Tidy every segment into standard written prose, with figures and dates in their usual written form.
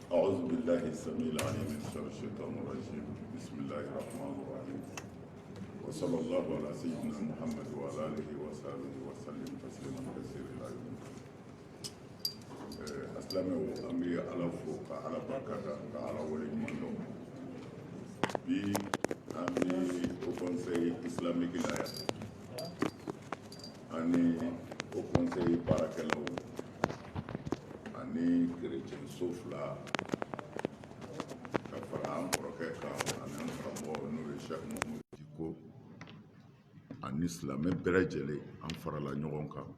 أعوذ بالله السميع العليم من شر الشيطان الرجيم بسم الله الرحمن الرحيم وصلى الله على سيدنا محمد وعلى آله وصحبه وسلم تسليما كثيرا إلى يوم الدين. أسلامي وأمي على فوق على بركة على ولي من bi ami au conseil islamique ilaya ani au conseil barakelaw ani chrétien sofla ka fara an kɔrɔkɛ kan ani an karamɔgɔ n'o ye Cheikh Mamadou Diko ani silamɛ bɛɛ lajɛlen an farala ɲɔgɔn kan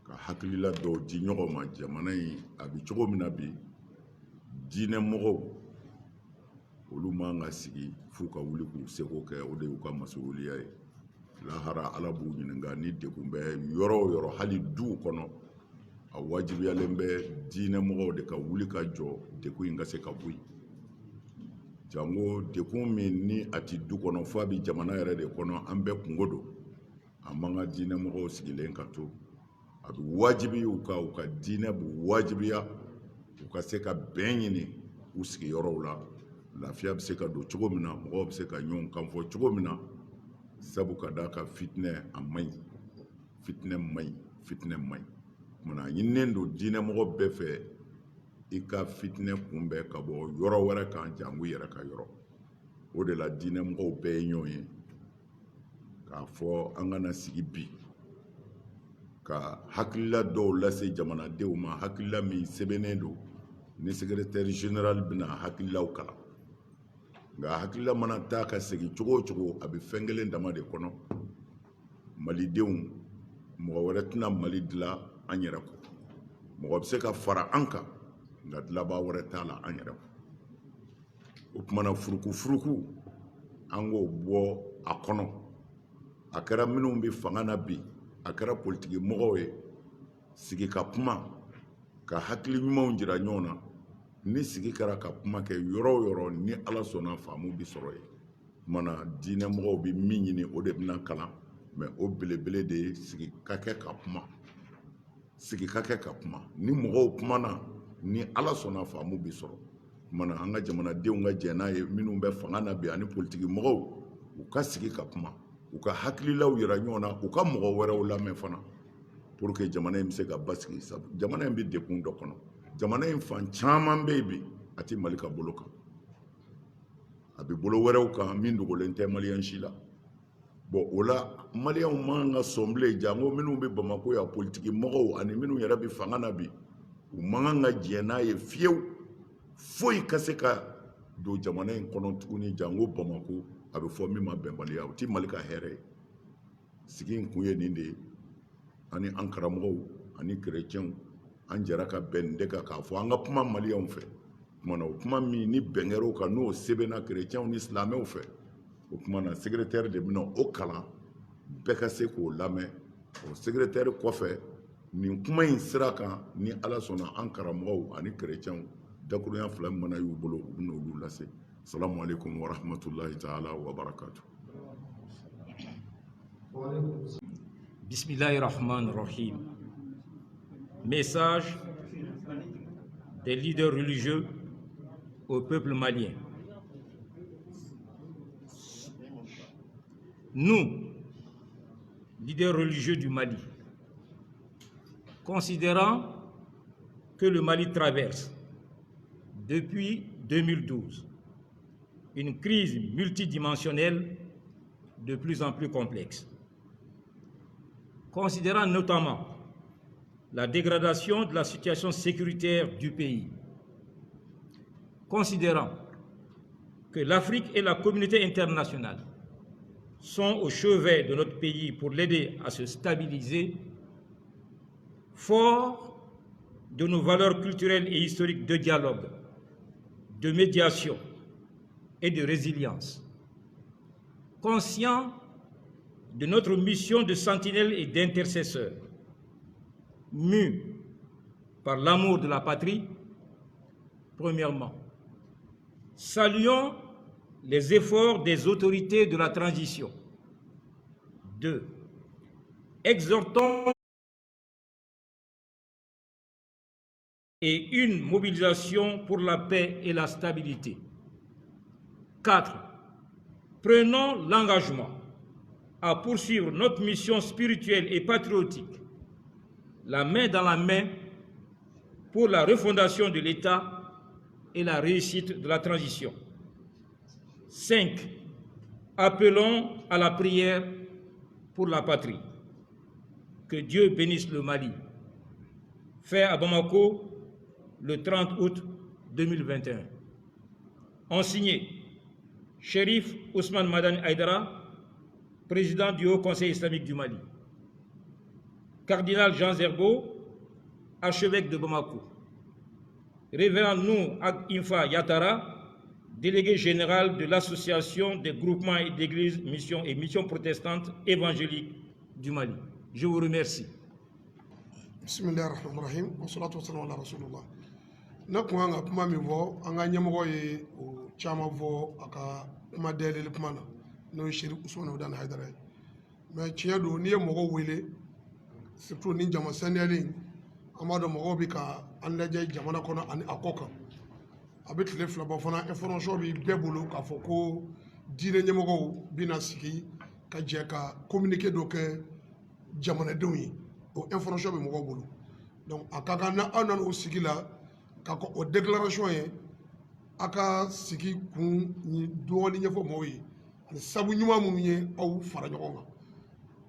ka hakilila dɔw di ɲɔgɔn ma jamana in a bi cogo min na bi diinɛmɔgɔw olu man ka sigi f'u ka wuli k'u seko kɛ o de y'u ka masuuliya ye lahara ala b'u ɲininka ni degun bɛ yɔrɔ o yɔrɔ hali duw kɔnɔ a wajibiyalen bɛ diinɛmɔgɔw de ka wuli ka jɔ degun in ka se ka bɔ yen jango degun min ni a ti du kɔnɔ f'a bi jamana yɛrɛ de kɔnɔ an bɛɛ kungo don a man ka diinɛmɔgɔw sigilen ka to a bi wajibi u ka diinɛ b'u wajibiya u ka se ka bɛn ɲini u sigiyɔrɔw la lafiya bɛ se ka don cogo min na mɔgɔw bɛ se ka ɲɔgɔn kan fɔ cogo min na sabu ka d'a kan fitinɛ a man ɲi fitinɛ man ɲi fitinɛ man ɲi kumana ɲininen don diinɛmɔgɔ bɛɛ fɛ i ka fitinɛ kunbɛn ka bɔ yɔrɔ wɛrɛ kan jango i yɛrɛ ka yɔrɔ o de la diinɛmɔgɔw bɛɛ ye ɲɔgɔn ye k'a fɔ an kana sigi bi ka hakilila dɔw lase jamanadenw ma hakilila min sɛbɛnnen don ni secrétaire général bɛna hakililaw kalan nka hakilila mana taa ka segin cogo o cogo a bɛ fɛn kelen dama de kɔnɔ malidenw mɔgɔ wɛrɛ tɛna mali dilan an yɛrɛ kɔ mɔgɔ bɛ se ka fara an kan nka dilanbaa wɛrɛ t'a la an yɛrɛ kɔ o tumana furuku an k'o bɔ a kɔnɔ a kɛra minnu bɛ fanga na bi a kɛra politiki mɔgɔw ye sigi ka kuma ka hakili ɲumanw jira ɲɔgɔn na ni sigi kɛra ka kuma kɛ yɔrɔ o yɔrɔ ni ala sɔnna faamu bi sɔrɔ yen mana diinɛmɔgɔw bɛ min ɲini o de bɛna kalan mɛ o belebele de ye sigi ka kɛ ka kuma sigi ka kɛ ka kuma ni mɔgɔw kumana ni ala sɔnna faamu bi sɔrɔ mana an ka jamanadenw ka jɛn n'a ye minnu bɛ fanga na bi ani politiki mɔgɔw u ka sigi ka kuma u ka hakililaw yira ɲɔgɔn na u ka mɔgɔ wɛrɛw lamɛn fana pour que jamana in bɛ se ka basigi sabu jamana in bɛ degun dɔ kɔnɔ jamana in fan caman bɛ yen bi a tɛ mali ka bolo kan a bɛ bolo wɛrɛw kan min dogolen tɛ maliyɛn si la bon o la maliyɛnw man ka sɔn bilen jango minnu bɛ bamako yan politiki mɔgɔw ani minnu yɛrɛ bɛ fanga na bi u man ka jɛn n'a ye fiyewu foyi ka se ka don jamana in kɔnɔ tuguni jango bamako a bɛ fɔ min ma bɛnbaliya o tɛ mali ka hɛrɛ ye sigi in kun ye nin de ye ani an karamɔgɔw ani kerecɛnw an jɛra ka bɛn nin de kan k'a fɔ an ka kuma maliyɛnw fɛ kumana o kuma min ni bɛn kɛra o kan n'o sɛbɛnna kerecɛnw ni silamɛw fɛ o kumana secrétaire de bɛna o kalan bɛɛ ka se k'o lamɛn o secrétaire kɔfɛ nin kuma in sira kan ni ala sɔnna an karamɔgɔw ani kerecɛnw dakurunya fila min mana y'u bolo u bɛna olu lase salamu aleykum wa rahmatulahi taala wa barakatu. Bismillahirrahmanirrahim. Message des leaders religieux au peuple malien. Nous, leaders religieux du Mali, considérant que le Mali traverse depuis 2012 une crise multidimensionnelle de plus en plus complexe, considérant notamment la dégradation de la situation sécuritaire du pays, considérant que l'Afrique et la communauté internationale sont au chevet de notre pays pour l'aider à se stabiliser, fort de nos valeurs culturelles et historiques de dialogue, de médiation et de résilience, conscient de notre mission de sentinelle et d'intercesseur, mus par l'amour de la patrie, premièrement, saluons les efforts des autorités de la transition. 2. Exhortons et une mobilisation pour la paix et la stabilité. 4. Prenons l'engagement à poursuivre notre mission spirituelle et patriotique, la main dans la main, pour la refondation de l'État et la réussite de la transition. 5. Appelons à la prière pour la patrie. Que Dieu bénisse le Mali. Fait à Bamako le 30 août 2021. En signé, Chérif Ousmane Madani Aïdara, président du Haut Conseil islamique du Mali. Cardinal Jean Zerbo, archevêque de Bamako. Révérend Nou Ak Infa Yatara, délégué général de l'Association des groupements et d'églises missions protestantes évangéliques du Mali. Je vous remercie. Bismillahirrahmanirrahim. Wassalatu wassalamu ala rasulullah. Na kuma nga kuma mi vo anga nyamgo ye o chama vo aka kuma dele le kuma na no shiri Ousmane Madani Aidara. Mais chiedo ni mogo wele surtout ni jama sanele amado mogo bi ka anlaje jamana kono ani akoka. Avec les flabons fana information bi bebulu ka foko dire nyamgo bina siki ka je ka communiquer do ke jamana dewi o information bi mogo bulu. Donc akaka na anan o siki la ka ko o déclaration ye aka siki kun ni doli nyefo moyi ani sabu nyuma mu nye aw fara nyogonga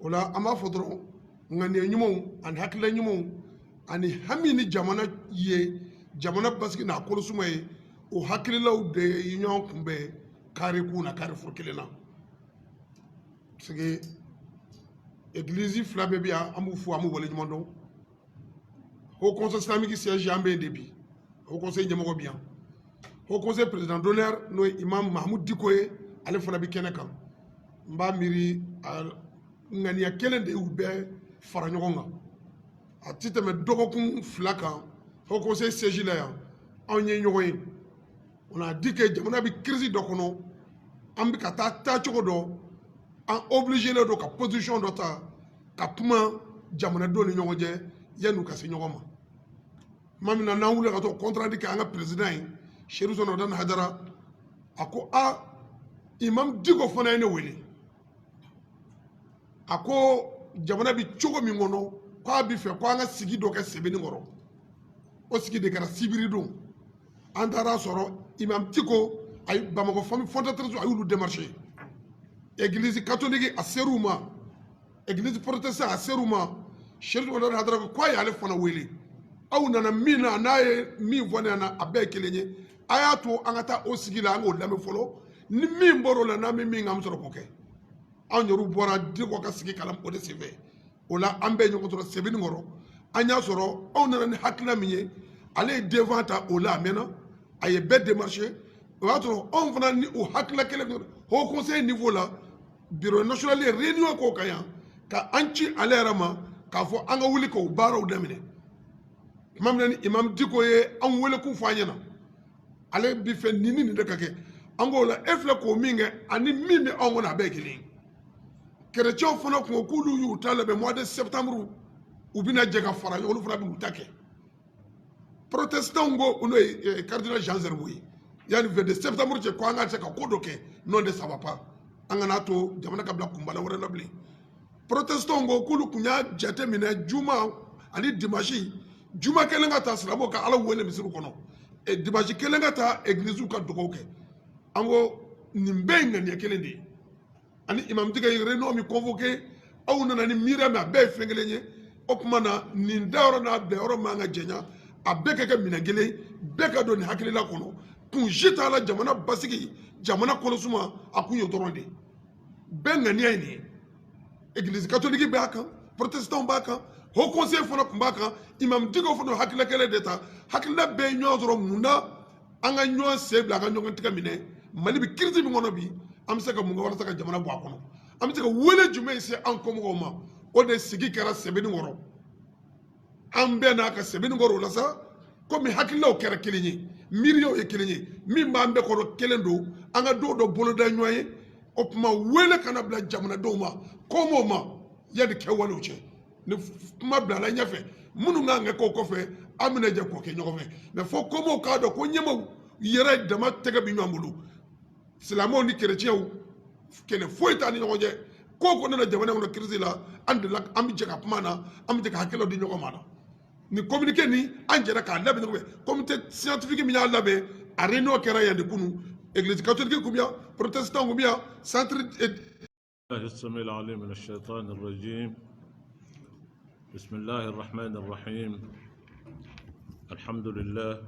ola ama fodro ngane nyumo an hakla nyumo ani hamini jamana ye jamana baski na ko suma ye o haklilaw de union kumbe kare kuna kare furkelena sege église flabe bia amu fu amu wala nyumo au conseil islamique siège ambé depuis au conseil ñamako bien au conseil président d'honneur no imam Mahmoud Dikoye ale fana bi keneka mba miri ngania kelen de ube fara ñogonga a titeme dogokun flaka au conseil siège la ya on ñe ñogoy on a dit que jamana bi crise dokono ambi ka ta chogo do en obligé le do ka position do ta ka puma jamana do ni ñogoje yanu ka se ñogoma mamina na wule ka to contradict anga président Chérif Ousmane Madani Aidara ako a imam Diko fana ne wele ako jamana bi chogo mi ngono ko abi fe ko anga sigi do ka sebeni ngoro o sigi de kara sibiri do andara soro imam Diko ay Bamako famille fondatrice ay wulu démarcher église catholique a seruma église protestant a seruma Chérif Ousmane Madani Aidara ko ya ale fana wele aw nana mina naye mi vone na abe kelenye ayato angata osigila ngo lame folo ni mi mboro la na mi ngam soro koke aw nyoru bora Diko ka sigi kalam o de seve ola ambe nyoko soro sebini ngoro anya soro aw nana ni hakla miye ale devanta ola mena aye be démarcher wato on fana ni o hakla kele ho conseil niveau la bureau national réunion ko kaya ka anci alerama ka fo anga wuli ko baraw damine imam Diko ye an wele ku fanyana ale bi fe nini ni de kake angola efle ko minge ani mimi on na be kili chrétien fana ko kulu yu talabe mois de septembre ubina jega fara yolu fana bi utake protestant ngo uno cardinal Jean Zerboui yani 22 septembre je ko anga ka kodoke non de ça va pas angana to jamana kabla kumbala wala labli protestant ngo kulu kunya jate mina juma ani dimanche juma kelenga ta silamo ka ala wele misiru kono e dimanche kelenga ta église ka dogoke ango nimbenga ni kelendi ani imam Diko reno mi convoqué aw nana ni mira ma be fengelenye okmana ni ndawro na be oro manga jenya abeke ke minagele beka do ni hakilila kono kun jita la jamana basiki jamana kono suma akunyo toronde benga ni ayni église catholique be aka protestant ba aka ho conseil fana kumbaka imam Diko fana hakila kele deta hakila be nyozoro munda anga nyo sebla anga nyo ntika mine mali bi kirti bi ngono bi am saka munga wala saka jamana bwa kono am saka wele jume se an komo ma o de sigi kara sebeni ngoro am be na ka sebeni ngoro la sa ko mi hakila o kera kelenyi miriyo e kelenyi mi mba ambe ko kelendo anga do bolo da nyoye o puma wele kana bla jamana do ma komo ma yadi kewalo che ne ma bla la nyafe munu nga ko ko fe an bɛna jɛ k'o kɛ ɲɔgɔn fɛ mais fo komow k'a dɔn ko ɲɛmaw yɛrɛ dama tɛgɛ bɛ ɲɔgɔn bolo silamɛw ni kerecɛnw kɛlɛ foyi t'a ni ɲɔgɔn cɛ ko nana jamana kɔnɔ crise la an bɛ jɛ ka kuma na an bɛ jɛ ka hakɛlaw di ɲɔgɔn ma ni communiqué ni an jɛra k'a labɛn ɲɔgɔn fɛ comité scientifique min y'a labɛn a réunion kɛra yan de kunu église catholique kun bɛ yan protestant kun bɛ yan centre السميع العليم من الشيطان الرجيم بسم الله الرحمن الرحيم الحمد لله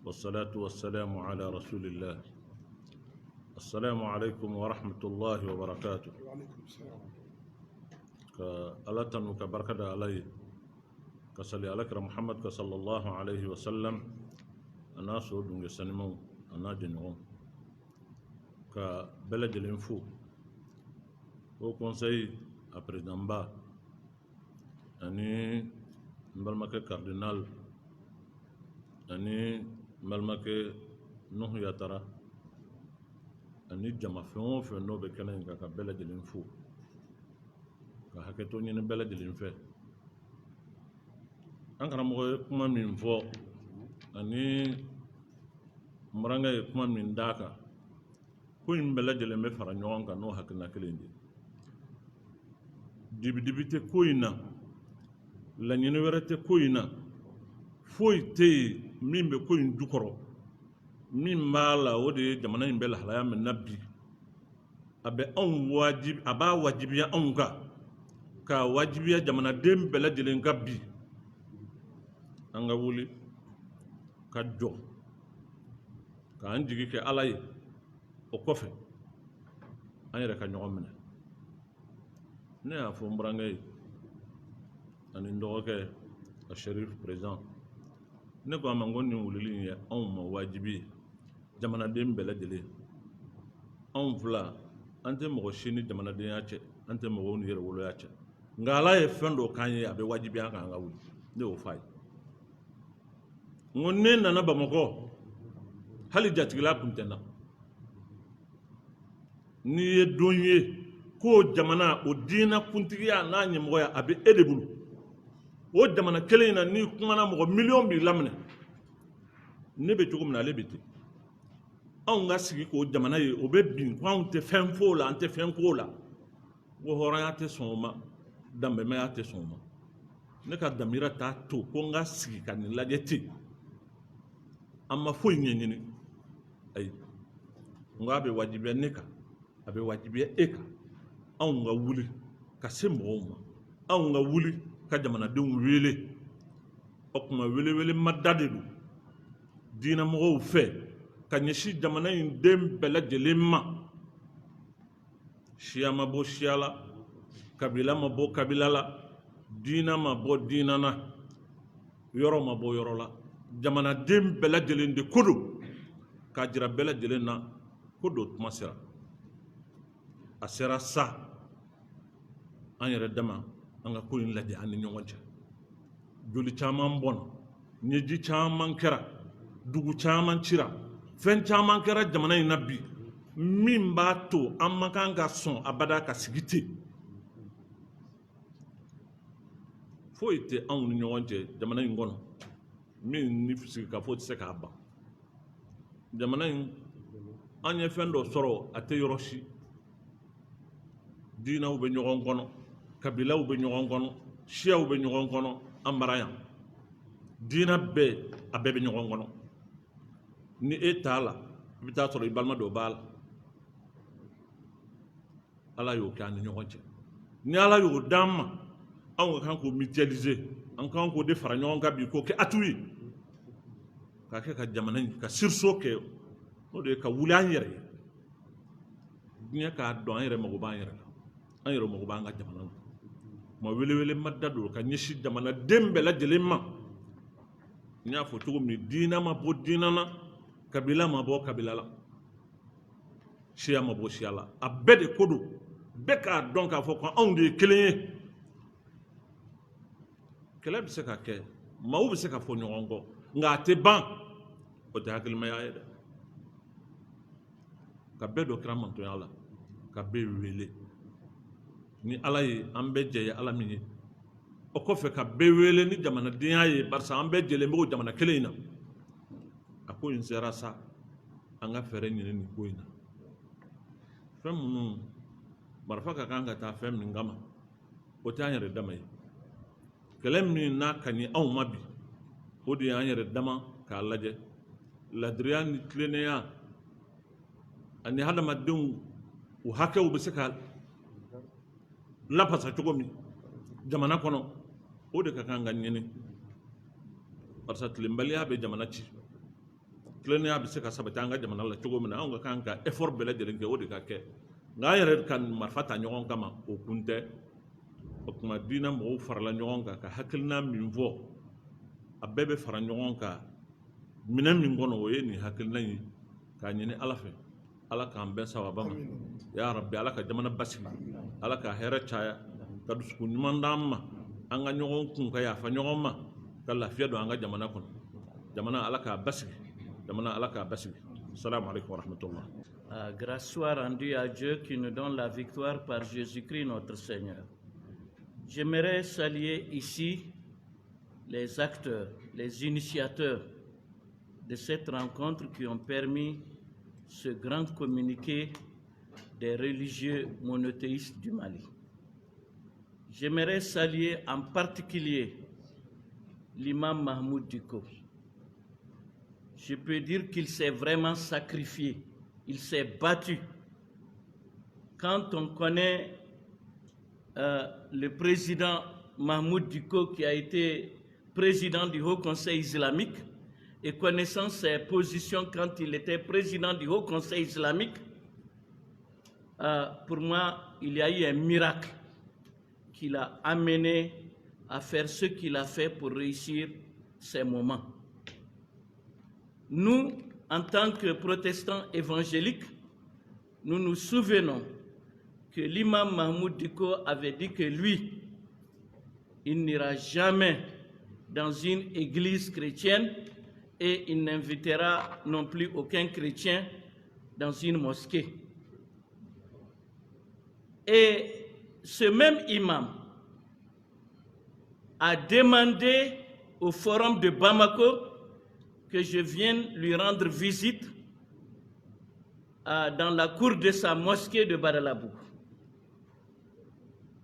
والصلاة والسلام على رسول الله السلام عليكم ورحمة الله وبركاته كألتن وكبركة علي كصلي عليك محمد صلى الله عليه وسلم الناس ودون يسلمون الناس جنون كبلد الانفو au conseil à président Ba ani mbalmake cardinal ani mbalmake Nuhu Yatara ani jama fɛn o fɛn n'o bɛ kɛnɛ in kan ka bɛɛ lajɛlen fo ka hakɛto ɲini bɛɛ lajɛlen fɛ an karamɔgɔ ye kuma min fɔ ani murankɛ ye kuma min d'a kan ko in bɛɛ lajɛlen bɛ fara ɲɔgɔn kan n'o hakilina kelen de dibi tɛ ko in na laɲini wɛrɛ tɛ ko in na foyi tɛ yen min bɛ ko in jukɔrɔ min b'a la o de ye jamana in bɛ lahalaya min na bi a b'a wajibiya anw kan k'a wajibiya jamanaden bɛɛ lajɛlen kan bi an ka wuli ka jɔ k'an jigi kɛ Ala ye o kɔfɛ an yɛrɛ ka ɲɔgɔn minɛ ne y'a fɔ n burankɛ ye ani n dɔgɔkɛ a Sherif président ne ko a ma ko nin wulili in ye anw ma wajibi ye jamanaden bɛɛ lajɛlen anw fila an tɛ mɔgɔ si ni jamanadenya cɛ an tɛ mɔgɔw ni yɛrɛwoloya cɛ nka Ala ye fɛn dɔ k'an ye a bɛ wajibiya kan an ka wuli ne y'o f'a ye n ko ne nana Bamakɔ hali jatigila kun tɛ n na n'i ye don ye ko jamana o diinɛ kuntigiya n'a ɲɛmɔgɔya a bɛ e de bolo o jamana kelen in na n'i kumana mɔgɔ miliyɔn b'i laminɛ ne bɛ cogo min na ale bɛ ten anw ka sigi k'o jamana ye o bɛ bin ko anw tɛ fɛn f'o la an tɛ fɛn k'o la ko hɔrɔnya tɛ sɔn o ma danbɛmaya tɛ sɔn o ma ne ka damira t'a to ko n ka sigi ka nin lajɛ ten an ma foyi ɲɛɲini ayi n ko a bɛ wajibiya ne kan a bɛ wajibiya e kan anw ka wuli ka se mɔgɔw ma anw ka wuli ka jamanadenw wele o kuma wele ma da de don diinɛmɔgɔw fɛ ka ɲɛsin jamana in den bɛɛ lajɛlen ma siya ma bɔ siya la kabila ma bɔ kabila la diinɛ ma bɔ diinɛ na yɔrɔ ma bɔ yɔrɔ la jamanaden bɛɛ lajɛlen de ko don k'a jira bɛɛ lajɛlen na ko do tuma sera a sera sa an yɛrɛ dama an ka ko in lajɛ an ni ɲɔgɔn cɛ joli caman bɔnna ɲɛji caman kɛra dugu caman cira fɛn caman kɛra jamana in na bi min b'a to an man kan ka sɔn abada ka sigi ten foyi tɛ anw ni ɲɔgɔn cɛ jamana in kɔnɔ min ni sigikafɔ tɛ se k'a ban jamana in an ye fɛn dɔ sɔrɔ a tɛ yɔrɔ si diinaw bɛ ɲɔgɔn kɔnɔ kabilaw bɛ ɲɔgɔn kɔnɔ siyaw bɛ ɲɔgɔn kɔnɔ an bara yan diina bɛɛ a bɛɛ bɛ ɲɔgɔn kɔnɔ ni e t'a la i bɛ taa sɔrɔ i balima dɔ b'a la Ala y'o kɛ an ni ɲɔgɔn cɛ ni Ala y'o d'an ma anw ka kan k'o mutualiser an ka kan k'o de fara ɲɔgɔn kan bi k'o kɛ atu ye k'a kɛ ka jamana in ka sursaut kɛ o de ye ka wuli an yɛrɛ ye diɲɛ k'a dɔn an yɛrɛ mago b'an yɛrɛ la an yɛrɛ mago b'an ka jamana na ma welewele ma da don ka ɲɛsin jamanaden bɛɛ lajɛlen ma n y'a fɔ cogo min diinɛ ma bɔ diinɛ na kabila ma bɔ kabila la siya ma bɔ siya la a bɛɛ de ko don bɛɛ k'a dɔn k'a fɔ ko anw de ye kelen ye kɛlɛ bɛ se ka kɛ maaw bɛ se ka fɔ ɲɔgɔn kɔ nka a tɛ ban o tɛ hakilimaya ye dɛ ka bɛɛ dɔ kɛra mantonya la ka bɛɛ wele ni Ala ye an bɛɛ jɛ ye Ala min ye o kɔfɛ ka bɛɛ wele ni jamanadenya ye barisa an bɛɛ jɛlen bɛ o jamana kelen in na a ko in sera sa an ka fɛɛrɛ ɲini nin ko in na fɛn minnu marifa ka kan ka taa fɛn min kama o tɛ an yɛrɛ dama ye kɛlɛ min n'a ka ɲi anw ma bi o de y'an yɛrɛ dama k'a lajɛ ladiriya ni tilennenya ani hadamadenw u hakɛw bɛ se ka lapasa cogo min jamana kɔnɔ o de ka kan ka ɲini barisa tilenbaliya bɛ jamana ci tilennenya bɛ se ka sabati an ka jamana la cogo min na anw ka kan ka effort bɛɛ lajɛlen kɛ o de ka kɛ nka an yɛrɛ ka marifa ta ɲɔgɔn kama o kun tɛ o tuma diinɛ mɔgɔw farala ɲɔgɔn kan ka hakilina min fɔ a bɛɛ bɛ fara ɲɔgɔn kan minɛn min kɔnɔ o ye nin hakilina in k'a ɲini ala fɛ ala k'an bɛn sababa ma ya rabbi ala ka jamana basigi ala ka hɛrɛ caya ka dusukun ɲuman d'an ma an ka ɲɔgɔn kun ka yafa ɲɔgɔn ma ka lafiya don an ka jamana kɔnɔ jamana ala k'a basigi jamana ala k'a basigi assalamu alaikum wa rahmatullah. Grâce soit rendue à Dieu qui nous donne la victoire par Jésus-Christ notre Seigneur. J'aimerais saluer ici les acteurs, les initiateurs de cette rencontre qui ont permis ce grand communiqué des religieux monothéistes du Mali. J'aimerais saluer en particulier l'imam Mahmoud Dicko. Je peux dire qu'il s'est vraiment sacrifié, il s'est battu. Quand on connaît le président Mahmoud Dicko qui a été président du Haut Conseil islamique et connaissant ses positions quand il était président du Haut Conseil islamique, pour moi, il y a eu un miracle qui l'a amené à faire ce qu'il a fait pour réussir ces moments. Nous, en tant que protestants évangéliques, nous nous souvenons que l'imam Mahmoud Dicko avait dit que lui, il n'ira jamais dans une église chrétienne et il n'invitera non plus aucun chrétien dans une mosquée. Et ce même imam a demandé au forum de Bamako que je vienne lui rendre visite dans la cour de sa mosquée de Badalabou.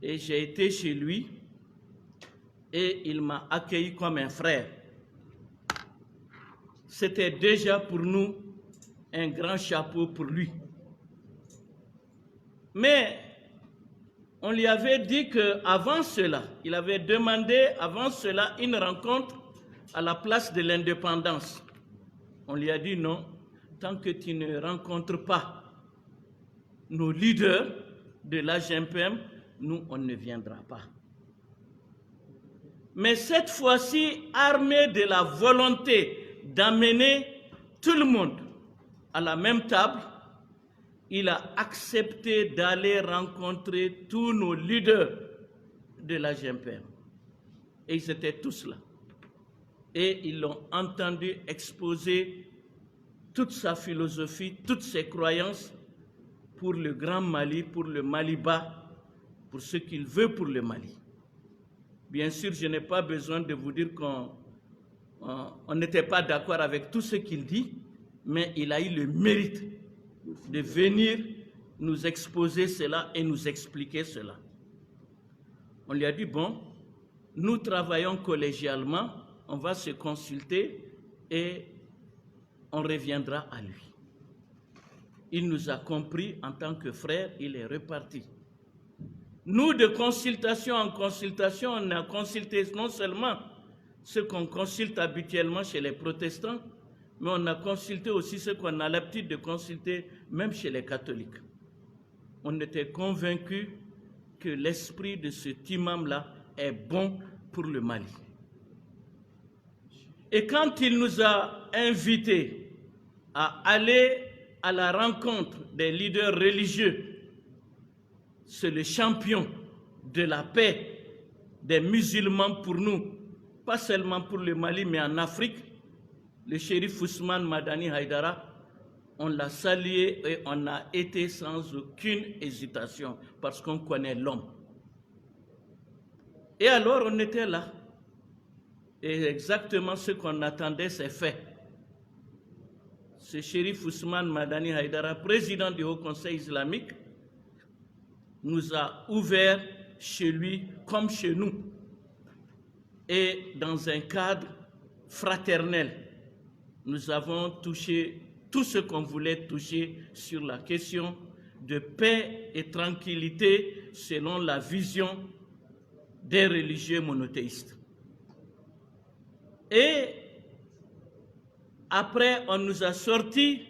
Et j'ai été chez lui et il m'a accueilli comme un frère. C'était déjà pour nous un grand chapeau pour lui. Mais on lui avait dit qu'avant cela, il avait demandé avant cela une rencontre à la place de l'indépendance. On lui a dit non, tant que tu ne rencontres pas nos leaders de l'AGMPM, nous, on ne viendra pas. Mais cette fois-ci, armé de la volonté d'amener tout le monde à la même table, il a accepté d'aller rencontrer tous nos leaders de la GMPM. Et ils étaient tous là. Et ils l'ont entendu exposer toute sa philosophie, toutes ses croyances pour le Grand Mali, pour le Mali-Bas, pour ce qu'il veut pour le Mali. Bien sûr, je n'ai pas besoin de vous dire qu'on n'était pas d'accord avec tout ce qu'il dit, mais il a eu le mérite de venir nous exposer cela et nous expliquer cela. On lui a dit, bon, nous travaillons collégialement, on va se consulter et on reviendra à lui. Il nous a compris en tant que frère, il est reparti. Nous, de consultation en consultation, on a consulté non seulement ce qu'on consulte habituellement chez les protestants, mais on a consulté aussi ce qu'on a l'habitude de consulter même chez les catholiques. On était convaincus que l'esprit de cet imam-là est bon pour le Mali. Et quand il nous a invités à aller à la rencontre des leaders religieux, c'est le champion de la paix des musulmans pour nous, pas seulement pour le Mali, mais en Afrique, le shérif Ousmane Madani Haïdara, on l'a salué et on a été sans aucune hésitation parce qu'on connaît l'homme. Et alors on était là. Et exactement ce qu'on attendait s'est fait. Ce shérif Ousmane Madani Haïdara, président du Haut Conseil islamique, nous a ouvert chez lui comme chez nous. Et dans un cadre fraternel, nous avons touché tout ce qu'on voulait toucher sur la question de paix et tranquillité selon la vision des religieux monothéistes. Et après, on nous a sorti,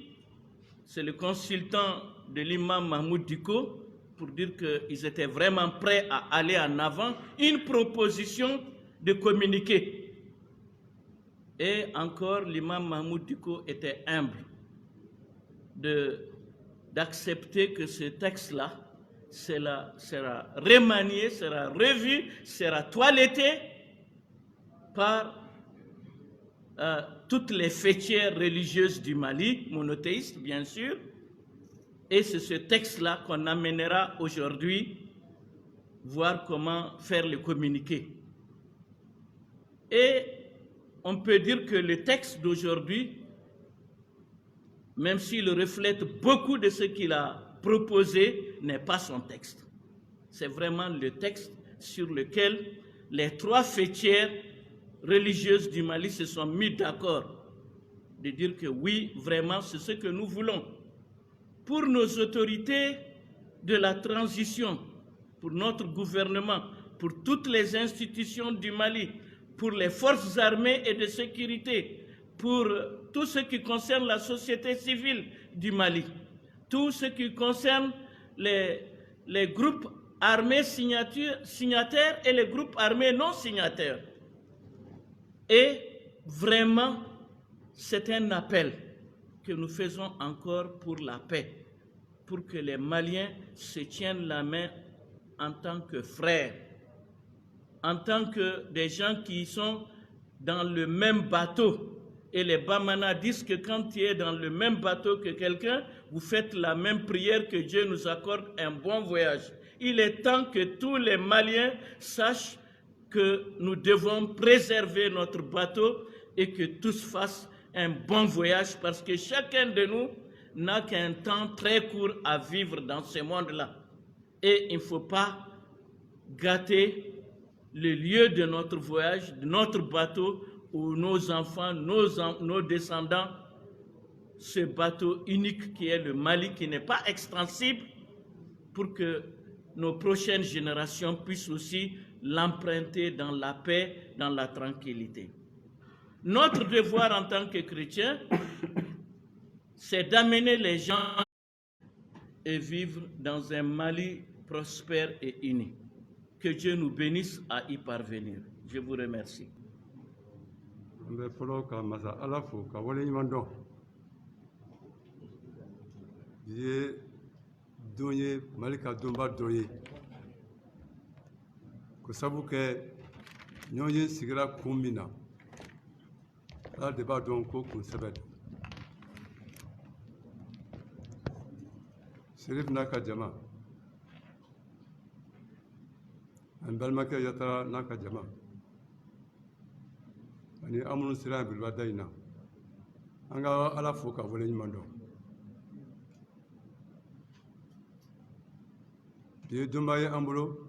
c'est le consultant de l'imam Mahmoud Diko, pour dire qu'ils étaient vraiment prêts à aller en avant, une proposition de communiquer. Et encore, l'imam Mahmoud Diko était humble d'accepter que ce texte-là sera remanié, sera revu, sera toiletté par toutes les fêtières religieuses du Mali, monothéistes bien sûr, et c'est ce texte-là qu'on amènera aujourd'hui, voir comment faire le communiqué. Et on peut dire que le texte d'aujourd'hui, même s'il reflète beaucoup de ce qu'il a proposé, n'est pas son texte. C'est vraiment le texte sur lequel les trois fêtières religieuses du Mali se sont mis d'accord de dire que oui, vraiment, c'est ce que nous voulons. Pour nos autorités de la transition, pour notre gouvernement, pour toutes les institutions du Mali, pour les forces armées et de sécurité, pour tout ce qui concerne la société civile du Mali, tout ce qui concerne les groupes armés signataires et les groupes armés non signataires. Et vraiment, c'est un appel que nous faisons encore pour la paix, pour que les Maliens se tiennent la main en tant que frères, en tant que des gens qui sont dans le même bateau. Et les Bamana disent que quand tu es dans le même bateau que quelqu'un, vous faites la même prière, que Dieu nous accorde un bon voyage. Il est temps que tous les Maliens sachent que nous devons préserver notre bateau et que tous fassent un bon voyage, parce que chacun de nous n'a qu'un temps très court à vivre dans ce monde-là. Et il ne faut pas gâter le lieu de notre voyage, de notre bateau, où nos enfants, nos descendants, ce bateau unique qui est le Mali, qui n'est pas extensible, pour que nos prochaines générations puissent aussi l'emprunter dans la paix, dans la tranquillité. Notre devoir en tant que chrétiens, c'est d'amener les gens et vivre dans un Mali prospère et uni. Que Dieu nous bénisse à y parvenir. Je vous remercie. Ko sabu kɛ ɲɔgɔn ye sigira kun min na ala de b'a dɔn ko kun sɛbɛ don Serif n'a ka jama an balimakɛ Yatara n'a ka jama ani an minnu sera bilibada in na an ka ala fo ka wale ɲuman dɔn bi ye donba ye an bolo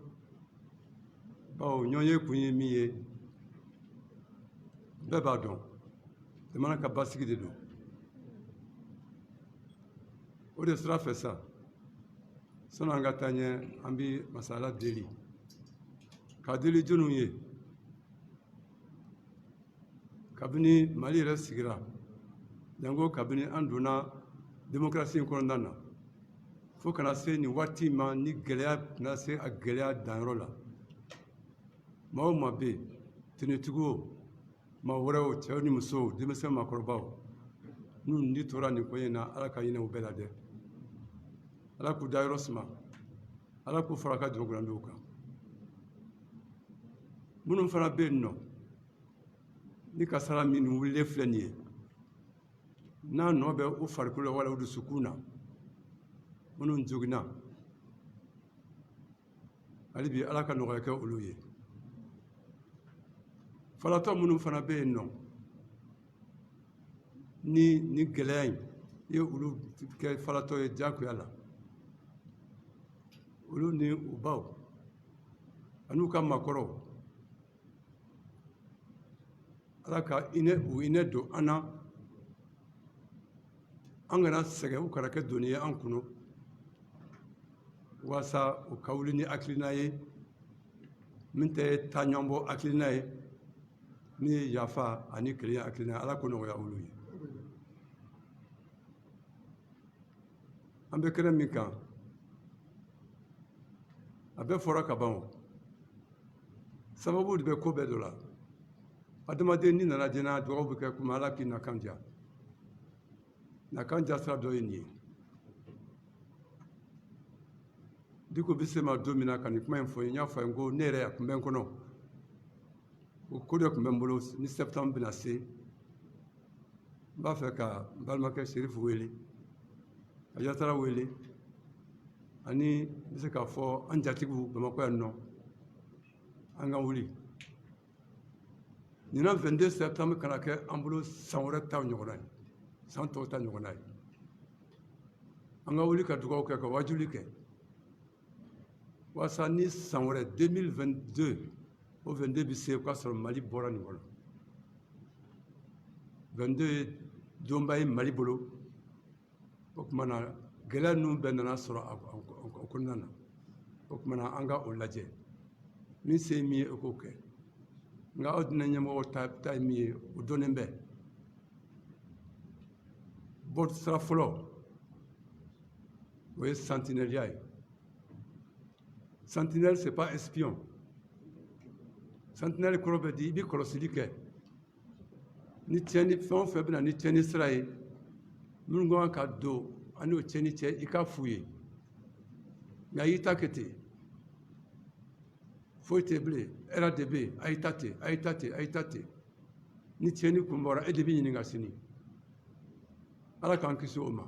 bawo ɲɔgɔn ye kun ye min ye bɛɛ b'a dɔn jamana ka basigi de don o de sira fɛ sa sani an ka taa ɲɛ an bɛ masala deli k'a deli jɔnniw ye kabini Mali yɛrɛ sigira janko kabini an donna démocratie in kɔnɔna na fo kana se nin waati ma ni gɛlɛya na se a gɛlɛya danyɔrɔ la maa o maa bɛ yen tenitigiw o maa wɛrɛw cɛw ni musow denmisɛn maakɔrɔbaw n'u ni tora nin ko in na ala ka hinɛ u bɛɛ la dɛ ala k'u dayɔrɔ suma ala k'u fara a ka jɔnkurandenw kan minnu fana bɛ yen nɔ ni kasara min wulilen filɛ nin ye n'a nɔ bɛ u farikolo la wala u dusukun na minnu joginna hali bi ala ka nɔgɔya kɛ olu ye falatɔ minnu fana bɛ yen nɔ ni gɛlɛya in i ye olu kɛ falatɔ ye diyagoya la olu ni u baw an'u ka maakɔrɔw ala ka u hinɛ don an na an kana sɛgɛn u kana kɛ doni ye an kɔnɔ walasa u ka wuli ni hakilina ye min tɛ taaɲɔgɔnbɔ hakilina ye min ye yafa ani kelenya hakilina ala ko nɔgɔya olu ye an bɛ kɛnɛ min kan a bɛɛ fɔra ka ban sababu de bɛ ko bɛɛ dɔ la adamaden ni nana jɛna dugawu bɛ kɛ kuma ala k'i nakan diya nakan diya sira dɔ ye nin ye diko bɛ se ma don min na ka nin kuma in fɔ n y'a fɔ n ko ne yɛrɛ a tun bɛ n kɔnɔ o ko de tun bɛ n bolo ni septembre bɛna se n b'a fɛ ka n balimakɛ serifu wele ka yatara wele ani n bɛ se k'a fɔ an jatigiw bamakɔ yan nɔ an ka wuli nin na 22 septembre kana kɛ an bolo san wɛrɛ ta ɲɔgɔnna ye san tɔw ta ɲɔgɔnna ye an ka wuli ka dugawu kɛ ka wajuli kɛ walasa ni san wɛrɛ 2022 o 22 bɛ se o k'a sɔrɔ mali bɔra nin kɔnɔ 22 ye donba ye mali bolo o tuma na gɛlɛya ninnu bɛɛ nana sɔrɔ a kɔnɔna na o tuma na an ka o lajɛ min se ye min ye o k'o kɛ nka aw diinɛ ɲɛmɔgɔw ta ye min ye o dɔnnen bɛ bɔ sira fɔlɔ o ye sentinɛliya ye sentinelle c'est pas espion sentinelle kɔrɔ bɛ di i bɛ kɔlɔsili kɛ ni tiɲɛni fɛn o fɛn bɛ na ni tiɲɛni sira ye minnu kan ka don an n'o tiɲɛni cɛ i k'a f'u ye nka y'i ta kɛ ten foyi tɛ bilen hɛrɛ de bɛ yen a y'i ta ten a y'i ta ten a y'i ta ten ni tiɲɛni kun bɔra e de bɛ ɲininka sini ala k'an kisi o ma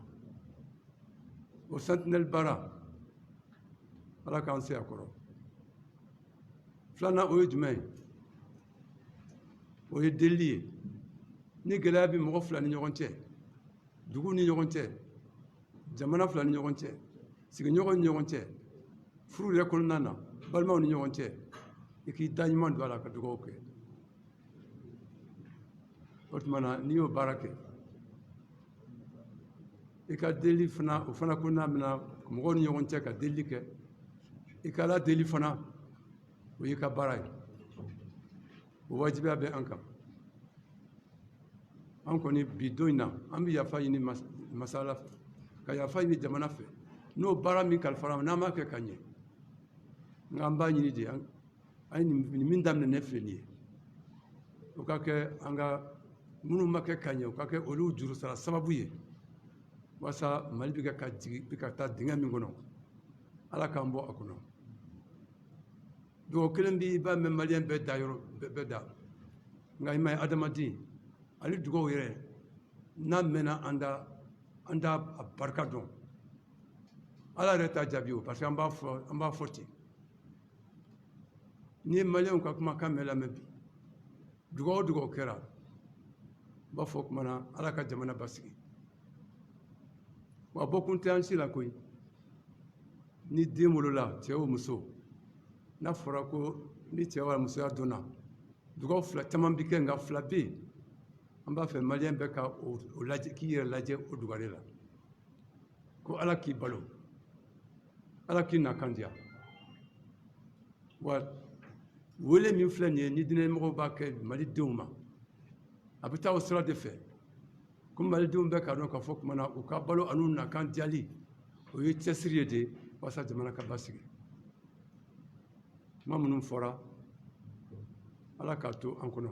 o sentinelle baara ala k'an se a kɔrɔ filanan o ye jumɛn ye o ye delili ye ni gɛlɛya bɛ mɔgɔ fila ni ɲɔgɔn cɛ dugu ni ɲɔgɔn cɛ jamana fila ni ɲɔgɔn cɛ sigiɲɔgɔn ni ɲɔgɔn cɛ furu yɛrɛ kɔnɔna na balimaw ni ɲɔgɔn cɛ i k'i da ɲuman don a la ka dugawu kɛ o tuma na n'i y'o baara kɛ i ka deli fana o fana ko n'a bɛna mɔgɔw ni ɲɔgɔn cɛ ka deli kɛ i ka ala deli fana o y'i ka baara ye o wajibiya bɛ an kan an kɔni bi don in na an bɛ yafa ɲini masa ala fɛ ka yafa ɲini jamana fɛ n'o baara min kalifara n'an m'a kɛ ka ɲɛ nka an b'a ɲini de an ye nin min daminɛ ne filɛ nin ye o ka kɛ an ka minnu ma kɛ ka ɲɛ o ka kɛ olu juru sara sababu ye walasa mali bɛ kɛ ka jigin bɛ ka taa dingɛ min kɔnɔ ala k'an bɔ a kɔnɔ dugawu kelen b'i b'a mɛn maliyɛn bɛɛ da yɔrɔ bɛɛ da nka i ma ye adamaden ale dugawu yɛrɛ n'a mɛnna an t'a barika dɔn ala yɛrɛ t'a jaabi o parce que an b'a fɔ ten n'i ye maliyɛnw ka kumakan mɛn lamɛn bi dugawu o dugawu kɛra n b'a fɔ o tuma na ala ka jamana basigi wa bɔkun tɛ an si la koyi ni den wolola cɛ o muso n'a fɔra ko ni cɛ wala musoya donna dugawu fila caman bɛ kɛ nka fila bɛ yen an b'a fɛ maliyɛn bɛɛ ka o lajɛ k'i yɛrɛ lajɛ o dugare la ko ala k'i balo ala k'i nakan diya wa wele min filɛ nin ye ni diinɛmɔgɔw b'a kɛ malidenw ma a bɛ taa o sira de fɛ ko malidenw bɛɛ k'a dɔn k'a fɔ tuma na u ka balo an'u nakan diyali o ye cɛsiri ye de walasa jamana ka basigi kuma minnu fɔra ala k'a to an kɔnɔ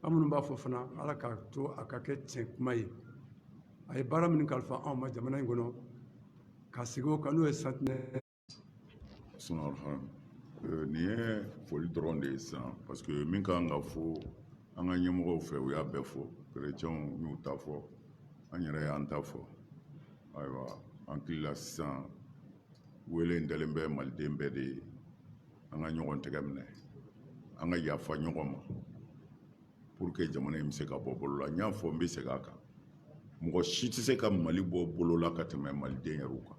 an minnu b'a fɔ fana ala k'a to a ka kɛ tiɲɛ kuma ye a ye baara min kalifa anw ma jamana in kɔnɔ ka sigi o kan n'o ye santinɛ nin ye foli dɔrɔn de ye sisan parce que min ka kan ka fɔ an ka ɲɛmɔgɔw fɛ u y'a bɛɛ fɔ kerecɛnw y'u ta fɔ an yɛrɛ y'an ta fɔ ayiwa an hakili la sisan wele in dalen bɛ maliden bɛɛ de ye an ka ɲɔgɔn tɛgɛ minɛ an ka yafa ɲɔgɔn ma pour que jamana in bɛ se ka bɔ bolo la n y'a fɔ n bɛ segin a kan mɔgɔ si tɛ se ka Mali bɔ bolo la ka tɛmɛ maliden yɛrɛw kan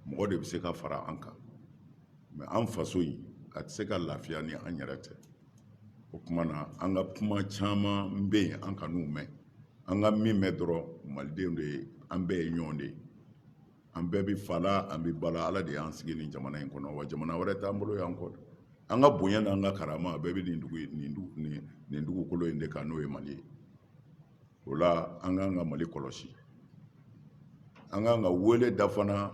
mɔgɔ de bɛ se ka fara an kan mais an faso in a tɛ se ka lafiya ni an yɛrɛ tɛ o tuma na an ka kuma caman bɛ yen an ka n'u mɛn an ka min mɛn dɔrɔn malidenw de ye an bɛɛ ye ɲɔgɔn de ye an bɛɛ bɛ fa la an bɛ ba la ala de y'an sigi nin jamana in kɔnɔ wa jamana wɛrɛ t'an bolo y'an kɔ an ka bonya n'an ka karama a bɛɛ bɛ nin dugukolo in de kan n'o ye Mali ye o la an k'an ka Mali kɔlɔsi an k'an ka wele da fana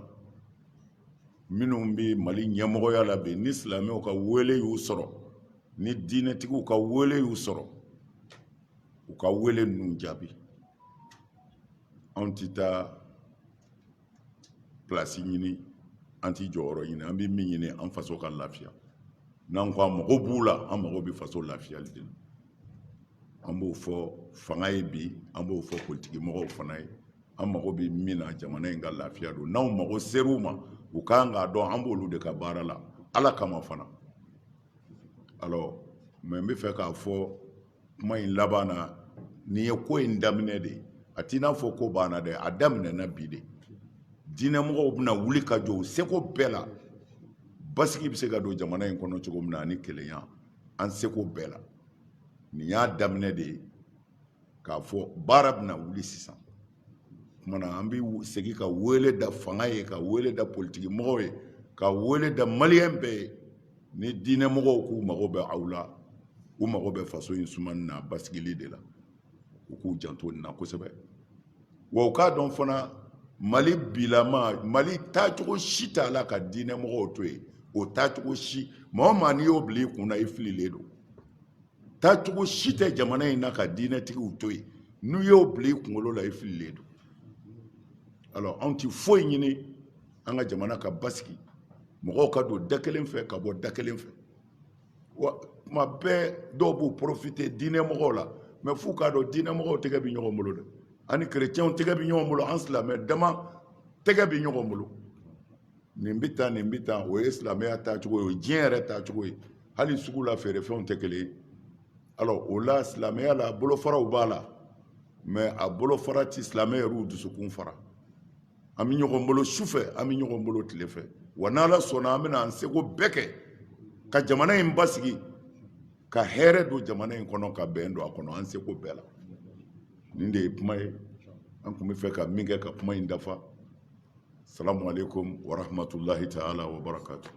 minnu bɛ Mali ɲɛmɔgɔya la bi ni silamɛw ka wele y'u sɔrɔ ni diinɛtigiw ka wele y'u sɔrɔ u ka wele ninnu jaabi anw tɛ taa place ɲini an tɛ jɔyɔrɔ ɲini an bɛ min ɲini an faso ka lafiya n'an ko a mago b'u la an mago bɛ faso lafiyali de la an b'o fɔ fanga ye bi an b'o fɔ politikimɔgɔw fana ye an mago bɛ min na jamana in ka lafiya don n'anw mago ser'u ma u kan k'a dɔn an b'olu de ka baara la ala kama fana alors mais n bɛ fɛ k'a fɔ kuma in laban na nin ye ko in daminɛ de ye a t'i n'a fɔ ko banna dɛ a daminɛna bi de diinɛmɔgɔw bɛna wuli ka jɔ u seko bɛɛ la basigi bɛ se ka don jamana in kɔnɔ cogo min na ani kelenya an seko bɛɛ la nin y'a daminɛ de ye k'a fɔ baara bɛna wuli sisan kuma na an bɛ segin ka wele da fanga ye ka wele da politikimɔgɔw ye ka wele da maliyɛn bɛɛ ye ni diinɛmɔgɔw k'u mago bɛ aw la u mago bɛ faso in sumani na basigili de la u k'u janto nin na kosɛbɛ wa u k'a dɔn fana Mali bilama Mali taacogo si t'a la ka diinɛmɔgɔw to yen o taacogo si maa o maa n'i y'o bila i kun na i fililen don taacogo si tɛ jamana in na ka diinɛtigiw to yen n'u y'o bila i kunkolo la i fililen don alors anw tɛ foyi ɲini an ka jamana ka basigi mɔgɔw ka don da kelen fɛ ka bɔ da kelen fɛ wa tuma bɛɛ dɔw b'u profiter diinɛmɔgɔw la mais f'u k'a dɔn diinɛmɔgɔw tɛgɛ bɛ ɲɔgɔn bolo dɛ ani chrétiens tɛgɛ bɛ ɲɔgɔn bolo an silamɛ dama tɛgɛ bɛ ɲɔgɔn bolo nin bɛ tan o ye silamɛya taacogo ye o ye diɲɛ yɛrɛ taacogo ye hali sugu la feerefɛnw tɛ kelen ye alors o la silamɛya la bolofaraw b'a la mais a bolofara tɛ silamɛ yɛrɛw dusukun fara an bɛ ɲɔgɔn bolo sufɛ an bɛ ɲɔgɔn bolo tile fɛ wa n'Ala sɔnna an bɛna an seko bɛɛ kɛ ka jamana in basigi ka hɛrɛ don jamana in kɔnɔ ka bɛn don a kɔnɔ an seko bɛɛ la nin de ye kuma ye an tun bɛ fɛ ka min kɛ ka kuma in dafa salamu alaikum wa rahmatulahi ta'ala wa barakatuh